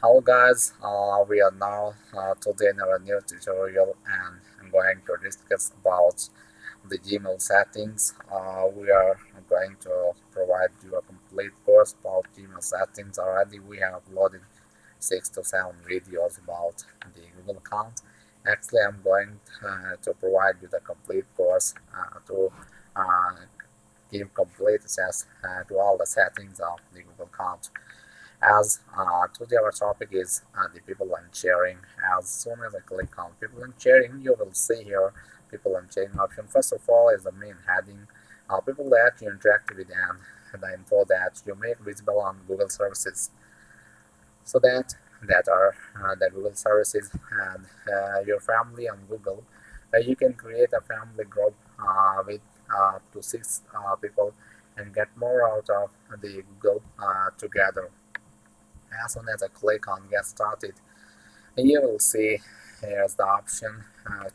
Hello guys, we are now today in our new tutorial and I'm going to discuss about the Gmail settings. We are going to provide you a complete course about Gmail settings. Already we have uploaded 6 to 7 videos about the Google account. Actually, I'm going to provide you the complete course to uh, give complete access to all the settings of the Google account. As today our topic is the people and sharing. As soon as I click on people and sharing, you will see here people and sharing option. First of all is the main heading, people that you interact with and the info that you make visible on Google services. So that are the Google services and your family on Google. You can create a family group with up to 6 people and get more out of the Google together. As soon as I click on get started, you will see here's the option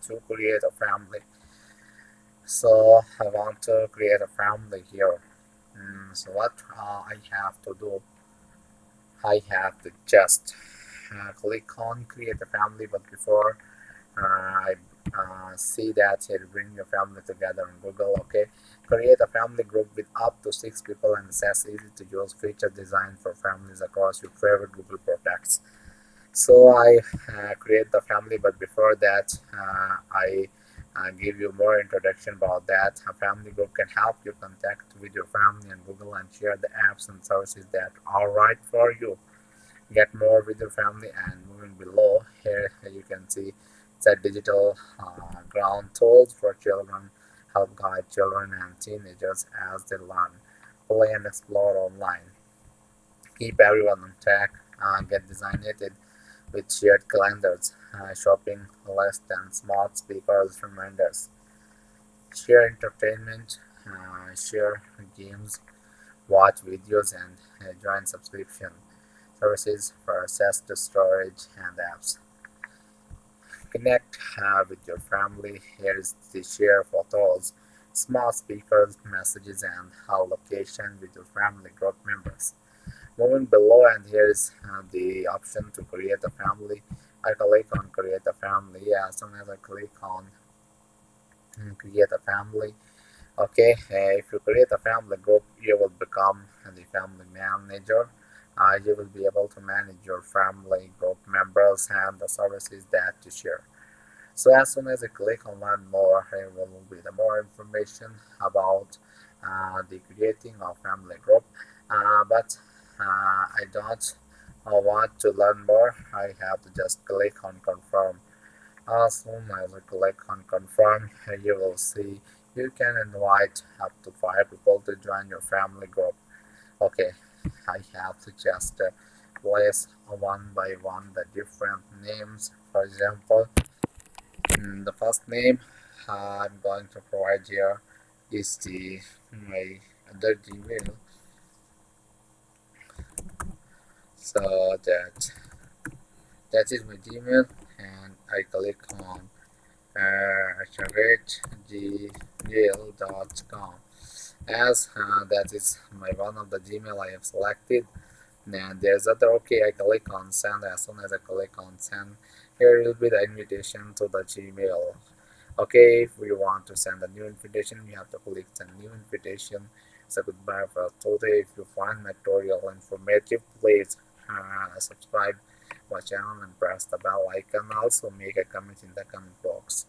to create a family. So I want to create a family here. So what I have to do, I have to just click on create a family, but before I see that it bring your family together on Google. Okay, create a family group with up to 6 people and access easy to use feature designed for families across your favorite Google products. So I create the family, but before that, I give you more introduction about that. A family group can help you contact with your family and Google and share the apps and services that are right for you. Get more with your family, and moving below here you can see it's a digital ground tools for children, help guide children and teenagers as they learn, play and explore online. Keep everyone on track, get designated with shared calendars, shopping lists, and smart speakers reminders. Share entertainment, share games, watch videos, and join subscription services for access to storage and apps. Connect with your family. Here is the share photos, smart speakers, messages, and location with your family group members. Moving below, and here is the option to create a family. I click on create a family. As soon as I click on create a family, okay, if you create a family group, you will become the family manager. You will be able to manage your family group members and the services that you share. So as soon as I click on learn more, here will be the more information about the creating of family group. But I don't want to learn more. I have to just click on confirm. As soon as I click on confirm, you will see you can invite up to 5 people to join your family group. Okay, I have to just place one by one the different names. For example, the first name I'm going to provide here is the my other Gmail, so that is my Gmail, and I click on gmail.com as that is my one of the Gmail I have selected. And there's other, okay, I click on send. As soon as I click on send, here will be the invitation to the Gmail. Okay, if we want to send a new invitation, you have to click send new invitation. So goodbye for today. If you find my tutorial informative, please subscribe my channel and press the bell icon. Also make a comment in the comment box.